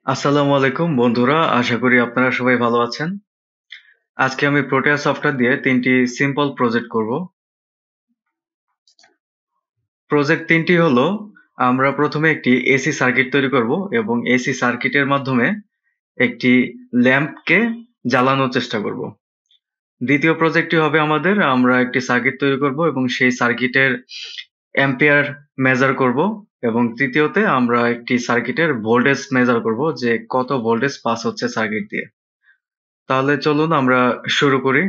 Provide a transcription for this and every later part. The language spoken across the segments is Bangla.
আসসালামু আলাইকুম বন্ধুরা, আশা করি আপনারা সবাই ভালো আছেন। আজকে আমি প্রোটিয়াস সফটওয়্যার দিয়ে ৩টি সিম্পল প্রজেক্ট করব। প্রজেক্ট ৩টি হলো, আমরা প্রথমে একটি এসি সার্কিট তৈরি করব এবং এসি সার্কিটের মাধ্যমে একটি ল্যাম্পকে জ্বালানোর চেষ্টা করব। দ্বিতীয় প্রজেক্টটি হবে আমরা একটি সার্কিট তৈরি করব এবং সেই সার্কিটের অ্যাম্পিয়ার মেজার করব এবং তৃতীয়তে আমরা একটি সার্কিটের ভোল্টেজ মেজার করব যে কত ভোল্টেজ পাস হচ্ছে সার্কিট দিয়ে। তাহলে চলুন আমরা শুরু করি।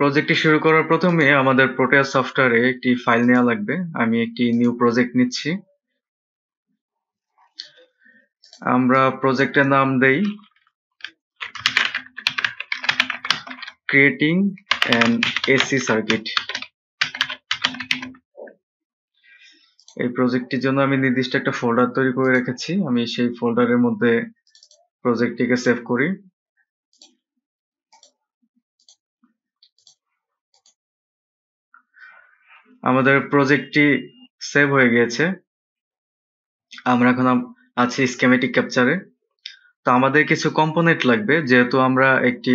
প্রজেক্টটি শুরু করার প্রথমে আমাদের প্রোটিয়াস সফটওয়্যারে একটি ফাইল নেওয়া লাগবে। আমি একটি নিউ প্রজেক্ট নিচ্ছি। আমরা প্রজেক্টের নাম দেই ক্রিয়েটিং অ্যান এসি সার্কিট। এই প্রজেক্টটির জন্য আমি নির্দিষ্ট একটা ফোল্ডার তৈরি করে রেখেছি। আমি সেই ফোল্ডারের মধ্যে প্রজেক্টটিকে সেভ করি। আমাদের প্রজেক্টটি সেভ হয়ে গিয়েছে। আমরা এখন আছি স্কিমেটিক ক্যাপচারে। তো আমাদের কিছু কম্পোনেন্ট লাগবে, যেহেতু আমরা একটি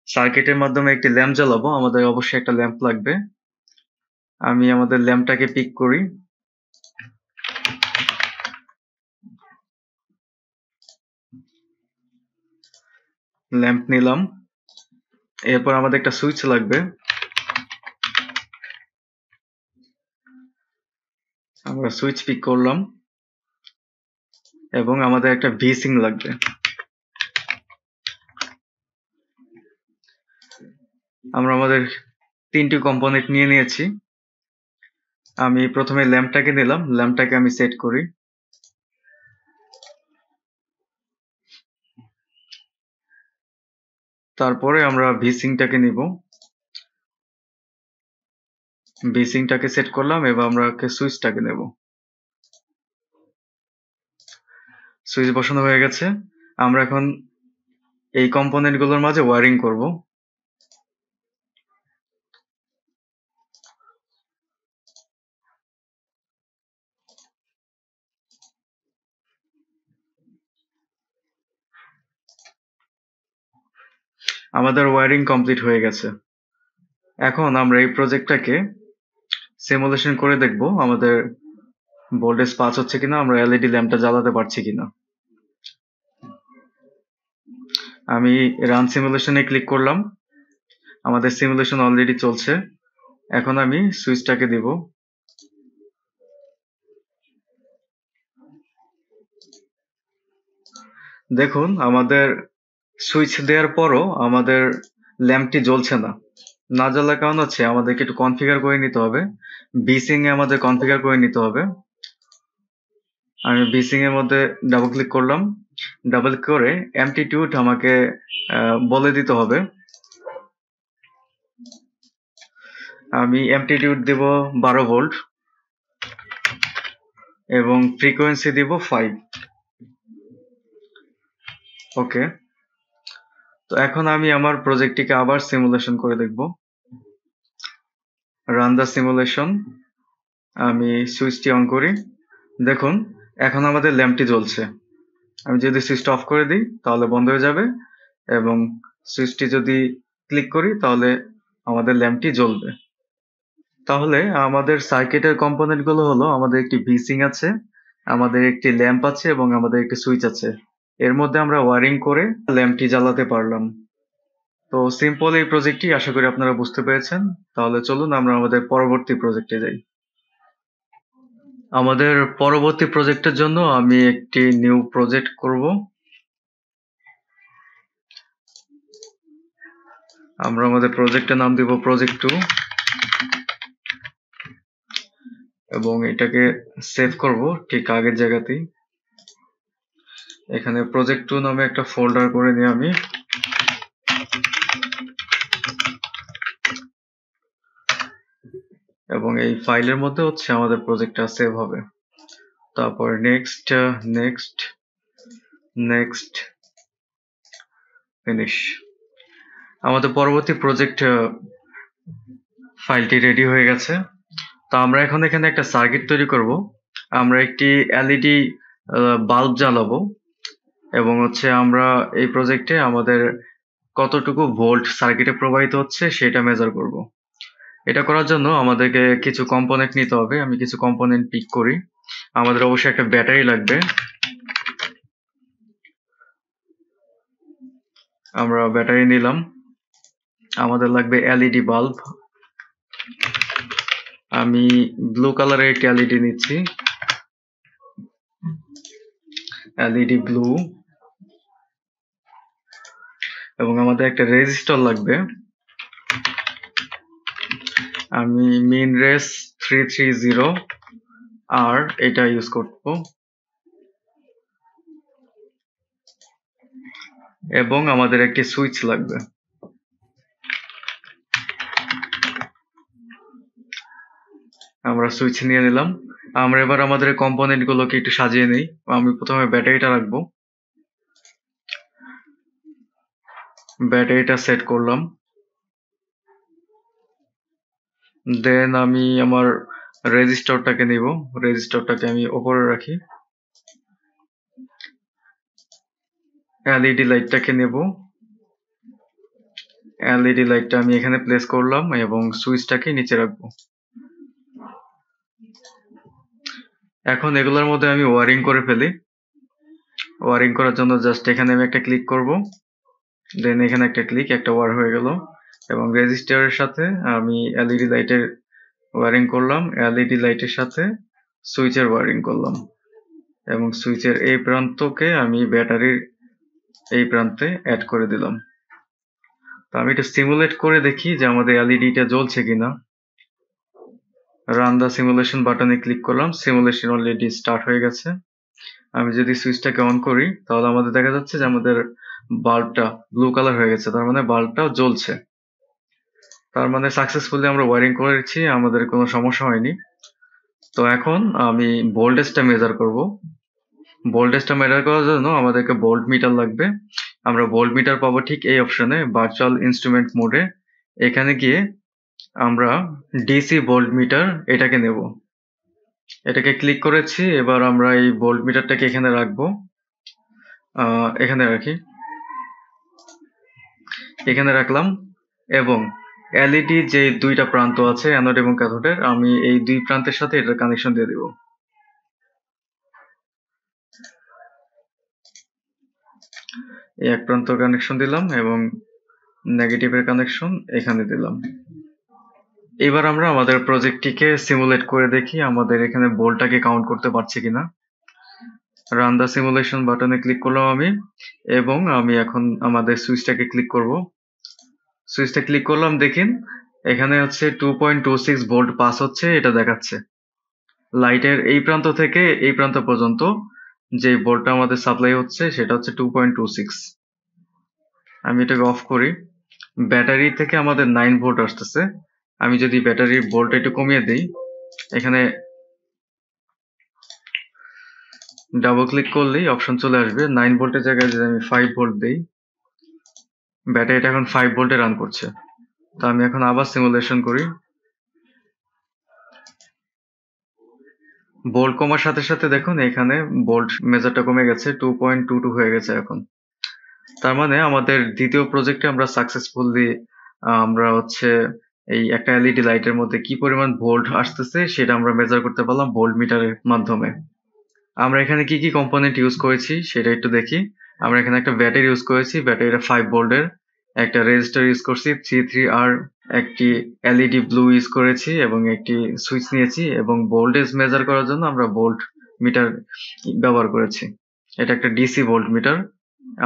সার্কিটের মাধ্যমে একটি ল্যাম্প জ্বালাবো, আমাদের অবশ্যই একটা ল্যাম্প লাগবে। আমি আমাদের ল্যাম্পটাকে পিক করি। ল্যাম্প নিলাম। এরপর আমাদের একটা সুইচ লাগবে। আমরা সুইচ পিক করলাম এবং আমাদের একটা ভিসিং লাগবে। আমরা আমাদের 3টি কম্পোনেন্ট নিয়ে নিয়েছি। আমি প্রথমে ল্যাম্পটাকে নিলাম, ল্যাম্পটাকে আমি সেট করি। তারপরে আমরা ভিসিংটাকে নিব। ভিসিংটাকে সেট করলাম এবং আমরা সুইচটাকে নেব। সুইচ বসানো হয়ে গেছে। আমরা এখন এই কম্পোনেন্টগুলোর মাঝে ওয়্যারিং করব। আমাদের ওয়্যারিং কমপ্লিট হয়ে গেছে। এখন আমরা এই প্রজেক্টটাকে সিমুলেশন করে দেখব আমাদের ভোল্টেজ পাস হচ্ছে কিনা, আমরা এলইডি ল্যাম্পটা জ্বালাতে পারছি কিনা। আমি রান সিমুলেশনে ক্লিক করলাম। আমাদের সিমুলেশন অলরেডি চলছে। এখন আমি সুইচটাকে দিব। দেখুন, আমাদের সুইচ দেওয়ার পরও আমাদের ল্যাম্পটি জ্বলছে না। না জ্বলার কারণ হচ্ছে আমাদেরকে একটু কনফিগার করে নিতে হবে। ভিসিং এ আমাদের কনফিগার করে নিতে হবে। আমি ভিসিং এর মধ্যে ডাবল ক্লিক করলাম। ডাবল করে অ্যামপ্লিটিউড আমাকে বলে দিতে হবে। আমি অ্যামপ্লিটিউড দেব 12 ভোল্ট এবং ফ্রিকোয়েন্সি দিব 5। ওকে। তো এখন আমি আমার প্রজেক্টটিকে আবার সিমুলেশন করে দেখব। Run the simulation. আমি সুইচটি অন করি। দেখুন, এখন আমাদের ল্যাম্পটি জ্বলছে। আমি যদি সুইচটা অফ করে দিই তাহলে বন্ধ হয়ে যাবে এবং সুইচটি যদি ক্লিক করি তাহলে আমাদের ল্যাম্পটি জ্বলবে। তাহলে আমাদের সার্কিটের কম্পোনেন্ট গুলো হলো, আমাদের একটি ভিসিং আছে, আমাদের একটি ল্যাম্প আছে এবং আমাদের একটি সুইচ আছে। এর মধ্যে আমরা ওয়্যারিং করে ল্যাম্পটি জ্বালাতে পারলাম। তো সিম্পল এই প্রজেক্টটি আশা করি আপনারা বুঝতে পেরেছেন। তাহলে চলুন আমরা আমাদের পরবর্তী প্রজেক্টে যাই। আমাদের পরবর্তী প্রজেক্টের জন্য আমি একটি নিউ প্রজেক্ট করব। আমরা আমাদের প্রজেক্টের নাম দিব প্রজেক্ট 2 এবং এটাকে সেভ করব ঠিক আগের জায়গাতেই। এখানে প্রজেক্ট 2 নামে একটা ফোল্ডার করে নিই আমি। এবং এই ফাইলের মধ্যে হচ্ছে আমাদের প্রজেক্টটা সেভ হবে। তারপর নেক্সট নেক্সট নেক্সট ফিনিশ। আমাদের পরবর্তী প্রজেক্ট ফাইলটি রেডি হয়ে গেছে। তো আমরা এখন এখানে একটা সার্কিট তৈরি করব। আমরা একটি এলইডি বাল্ব জ্বালাবো এবং হচ্ছে আমরা এই প্রজেক্টে আমাদের কতটুকু ভোল্ট সার্কিটে প্রবাহিত হচ্ছে সেটা মেজার করব। এটা করার জন্য আমাদেরকে কিছু কম্পোনেন্ট নিতে হবে। আমি কিছু কম্পোনেন্ট পিক করি। আমাদের অবশ্যই একটা ব্যাটারি লাগবে। আমরা ব্যাটারি নিলাম। আমাদের লাগবে এলইডি বাল্ব। আমি ব্লু কালারের একটি এলইডি নিচ্ছি, এলইডি ব্লু। এবং আমাদের একটা রেজিস্টর লাগবে। আমি মিন রেস 330 আর এটা ইউজ করব। এবং আমাদের একটি সুইচ লাগবে। আমরা সুইচ নিয়ে নিলাম। আমরা এবার আমাদের কম্পোনেন্ট গুলোকে একটু সাজিয়ে নিই। আমি প্রথমে ব্যাটারিটা রাখবো। ব্যাটারিটা সেট করলাম। দেন আমি আমার রেজিস্টরটাকে নিব। রেজিস্টরটাকে আমি উপরে রাখি। এলইডি লাইটটাকে নেব। এলইডি লাইটটা আমি এখানে প্লেস করলাম এবং সুইচটাকে নিচে রাখবো। এখন এগুলোর মধ্যে আমি ওয়ারিং করে ফেলি। ওয়ারিং করার জন্য জাস্ট এখানে আমি একটা ক্লিক করব। দেন এখানে একটা ক্লিক, একটা ওয়ার হয়ে গেল। এবং রেজিস্টারের সাথে আমি এলইডি লাইটের ওয়ারিং করলাম, এলইডি লাইটের সাথে সুইচের ওয়ারিং করলাম এবং সুইচের এই প্রান্তকে আমি ব্যাটারির এই প্রান্তে অ্যাড করে দিলাম। তো আমি এটা সিমুলেট করে দেখি যে আমাদের এলইডিটা জ্বলছে কিনা। রান দা সিমুলেশন বাটনে ক্লিক করলাম। সিমুলেশন অলরেডি স্টার্ট হয়ে গেছে। আমি যদি সুইচটাকে অন করি তাহলে আমাদের দেখা যাচ্ছে যে আমাদের বাল্বটা ব্লু কালার হয়ে গেছে, তার মানে বাল্বটাও জ্বলছে। তার মানে সাকসেসফুলি আমরা ওয়ারিং করেছি, আমাদের কোনো সমস্যা হয়নি। তো এখন আমি ভোল্টেজটা মেজার করব। ভোল্টেজটা মেজার করার জন্য আমাদেরকে ভোল্ট মিটার লাগবে। আমরা ভোল্ট মিটার পাবো ঠিক এই অপশনে, ভার্চুয়াল ইনস্ট্রুমেন্ট মোডে। এখানে গিয়ে আমরা ডিসি ভোল্ট মিটার এটাকে নেব। এটাকে ক্লিক করেছি। এবার আমরা এই ভোল্ট মিটারটাকে এখানে রাখবো। এখানে রাখি। এখানে রাখলাম এবং এলইডি যে দুইটা প্রান্ত আছে অ্যানোড এবং ক্যাথোডের, আমি এই দুই প্রান্তের সাথে এটার কানেকশন দিয়ে দিব। এই এক প্রান্ত কানেকশন দিলাম এবং নেগেটিভের কানেকশন এখানে দিলাম। এবার আমরা আমাদের প্রজেক্টটিকে সিমুলেট করে দেখি আমাদের এখানে ভোল্টটাকে কাউন্ট করতে পারছি কিনা। রান দা সিমুলেশন বাটনে ক্লিক করলাম আমি এবং আমি এখন আমাদের সুইচটাকে ক্লিক করব। সুইচটা ক্লিক করলাম, দেখেন এখানে হচ্ছে 2.26 ভোল্ট পাস হচ্ছে, এটা দেখাচ্ছে। লাইটের এই প্রান্ত থেকে এই প্রান্ত পর্যন্ত যে ভোল্টটা আমাদের সাপ্লাই হচ্ছে সেটা হচ্ছে 2.26। আমি এটাকে অফ করি। ব্যাটারি থেকে আমাদের 9 ভোল্ট আসতেছে। আমি যদি ব্যাটারির ভোল্ট একটু কমিয়ে দিই, এখানে ডাবল ক্লিক করলেই অপশন চলে আসবে। 9 ভোল্টের জায়গায় যদি আমি 5 ভোল্ট দিই, ব্যাটারিটা এখন 5 ভোল্টে রান করছে। তো আমি এখন আবার সিমুলেশন করি। ভোল্ট কমার সাথে সাথে দেখুন এখানে ভোল্ট মেজারটা কমে গেছে, 2.22 হয়ে গেছে এখন। তার মানে আমাদের দ্বিতীয় প্রজেক্টে আমরা সাকসেসফুলি আমরা হচ্ছে এই একটা এলইডি লাইটের মধ্যে কি পরিমাণ ভোল্ট আসতেছে সেটা আমরা মেজার করতে পারলাম ভোল্ট মিটারের মাধ্যমে। আমরা এখানে কি কি কম্পোনেন্ট ইউজ করেছি সেটা একটু দেখি। আমরা এখানে একটা ব্যাটারি ইউজ করেছি, ব্যাটারিটা 5 ভোল্টের। একটা রেজিস্টার ইউজ করছি 33R, একটি এলইডি ব্লু ইউজ করেছি এবং একটি সুইচ নিয়েছি এবং ভোল্টেজ মেজার করার জন্য আমরা ভোল্ট মিটার ব্যবহার করেছি। এটা একটা ডিসি ভোল্ট মিটার।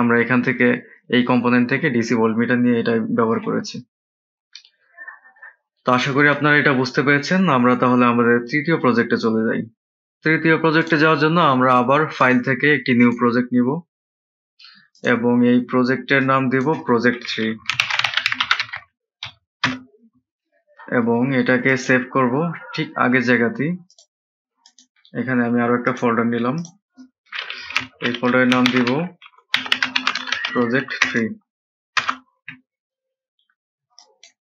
আমরা এখান থেকে এই কম্পোনেন্ট থেকে ডিসি ভোল্ট মিটার নিয়ে এটা ব্যবহার করেছি। তো আশা করি আপনারা এটা বুঝতে পেরেছেন। আমরা তাহলে আমাদের তৃতীয় প্রজেক্টে চলে যাই। তৃতীয় প্রজেক্টে যাওয়ার জন্য আমরা আবার ফাইল থেকে একটি নিউ প্রজেক্ট নিব এবং এই প্রজেক্টের নাম দেব প্রজেক্ট 3 এবং এটাকে সেভ করব ঠিক আগের জায়গাতেই। এখানে আমি আরো একটা ফোল্ডার নিলাম। এই ফোল্ডারের নাম দিব project 3।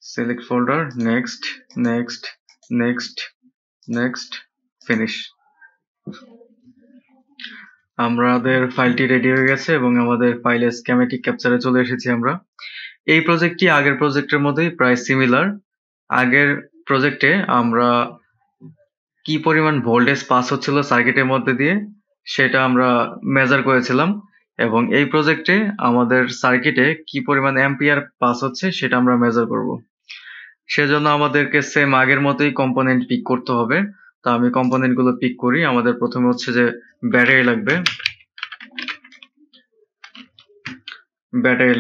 Select folder, next, next, next, next, finish. আমাদের ফাইলটি রেডি হয়ে গেছে এবং আমাদের ফাইলে স্কিমেটিক ক্যাপচারে চলে এসেছি আমরা। এই প্রজেক্টটি আগের প্রজেক্টের মতোই প্রায় সিমিলার। আগের প্রজেক্টে আমরা কি পরিমাণ ভোল্টেজ পাস হচ্ছিল সার্কিটের মধ্যে দিয়ে সেটা আমরা মেজার করেছিলাম, এবং এই প্রজেক্টে আমাদের সার্কিটে কি পরিমাণ অ্যাম্পিয়ার পাস হচ্ছে সেটা আমরা মেজার করব। সেজন্য আমাদেরকে সেম আগের মতোই কম্পোনেন্ট পিক করতে হবে। তো আমি কম্পোনেন্ট গুলো পিক করি। আমাদের প্রথমে হচ্ছে যে ব্যাটারি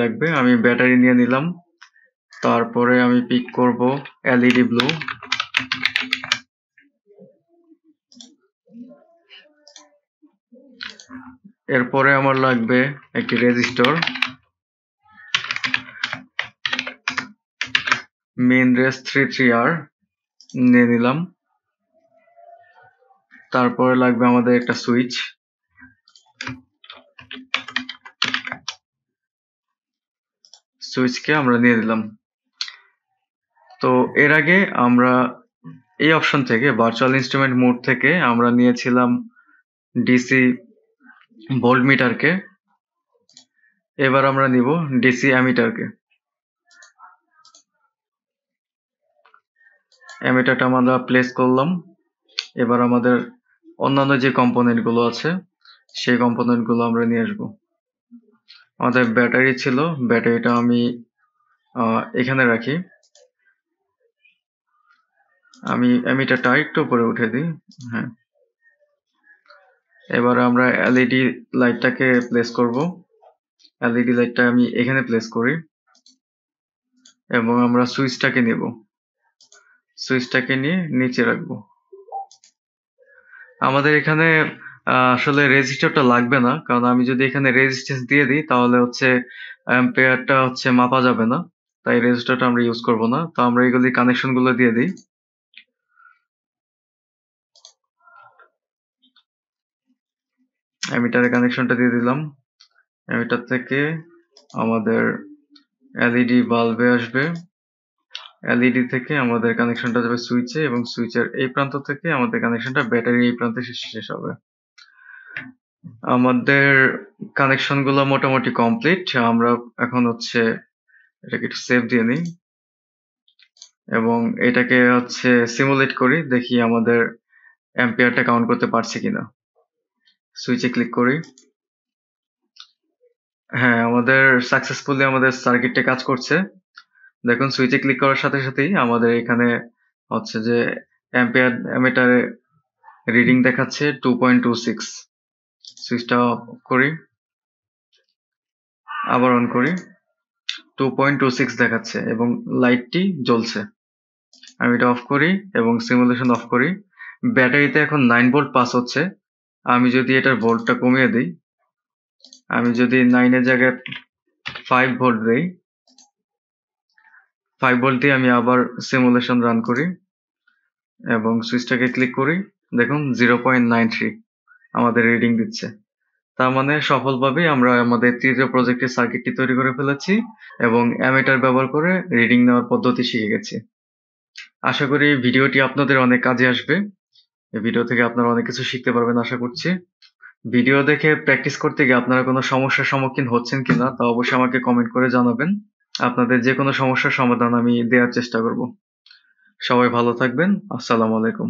লাগবে, আমি ব্যাটারি নিয়ে নিলাম। তারপরে আমি পিক করব এলইডি ব্লু, এরপরে আমার লাগবে একটি রেজিস্টর, মেইন রেস 33R নিয়ে নিলাম। তারপরে লাগবে আমাদের একটা সুইচ, সুইচকে আমরা নিয়ে দিলাম। তো এর আগে আমরা এই অপশন থেকে ভার্চুয়াল ইনস্ট্রুমেন্ট মোড থেকে আমরা নিয়েছিলাম ডিসি ভোল্ট মিটারকে, এবার আমরা নিব ডিসি অ্যামিটারকে। অ্যামিটারটা আমরা প্লেস করলাম। এবার আমাদের অন্যান্য যে কম্পোনেন্ট গুলো আছে সেই কম্পোনেন্ট গুলো আমরা নিয়ে আসবো। আমাদের ব্যাটারি ছিল, ব্যাটারিটা আমি এখানে রাখি। আমি অ্যামিটারটা একটু উপরে উঠে দিই। হ্যাঁ, এবার আমরা এলইডি লাইটটাকে প্লেস করব। এলইডি লাইটটা আমি এখানে প্লেস করি এবং আমরা সুইচটাকে নেব, সুইচটাকে নিয়ে নিচে রাখবো। আমাদের এখানে আসলে রেজিস্টারটা লাগবে না, কারণ আমি যদি এখানে রেজিস্ট্যান্স দিয়ে দিই তাহলে হচ্ছে অ্যাম্পিয়ারটা হচ্ছে মাপা যাবে না, তাই রেজিস্টারটা আমরা ইউজ করব না। তো আমরা এগুলি কানেকশন গুলো দিয়ে দিই। এমিটারের কানেকশনটা দিয়ে দিলাম। এমিটার থেকে আমাদের এলইডি বাল্বে আসবে, এলইডি থেকে আমাদের কানেকশনটা যাবে সুইচে, এবং সুইচের এই প্রান্ত থেকে আমাদের কানেকশনটা ব্যাটারির এই প্রান্তে শেষ হবে। আমাদের কানেকশন গুলো মোটামুটি কমপ্লিট। আমরা এখন হচ্ছে এটাকে একটু সেভ দিয়ে নিই এবং এটাকে হচ্ছে সিমুলেট করি, দেখি আমাদের অ্যাম্পিয়ারটা কাউন্ট করতে পারছি কিনা। সুইচে ক্লিক করি। হ্যাঁ, আমাদের সাকসেসফুলি আমাদের সার্কিটটা কাজ করছে। দেখুন সুইচে ক্লিক করার সাথে সাথেই আমাদের এখানে হচ্ছে যে অ্যাম্পিয়ার এমিটারে রিডিং দেখাচ্ছে 2.26। সুইচটা অফ করি, আবার অন করি, 2.26 দেখাচ্ছে এবং লাইটটি জ্বলছে। আমি এটা অফ করি এবং সিমুলেশন অফ করি। ব্যাটারিতে এখন 9 ভোল্ট পাস হচ্ছে। আমি যদি এটার ভোল্টটা কমিয়ে দিই, আমি যদি 9 এর জায়গায় 5 ভোল্ট দেই, 5 ভোল্ট দিয়ে আমি আবার সিমুলেশন রান করি এবং সুইচটাকে ক্লিক করি, দেখুন 0.93 আমাদের রিডিং দিচ্ছে। তার মানে সফলভাবে আমরা আমাদের তৃতীয় প্রজেক্টের সার্কিটটি তৈরি করে ফেলেছি এবং অ্যামিটার ব্যবহার করে রিডিং নেওয়ার পদ্ধতি শিখে গেছি। আশা করি এই ভিডিওটি আপনাদের অনেক কাজে আসবে। এই ভিডিও থেকে আপনারা অনেক কিছু শিখতে পারবেন আশা করছি। ভিডিও দেখে প্র্যাকটিস করতে গিয়ে আপনারা কোনো সমস্যার সম্মুখীন হচ্ছেন কিনা তা অবশ্যই আমাকে কমেন্ট করে জানাবেন। আপনাদের যে কোনো সমস্যার সমাধান আমি দেওয়ার চেষ্টা করব। সবাই ভালো থাকবেন। আসসালামু আলাইকুম।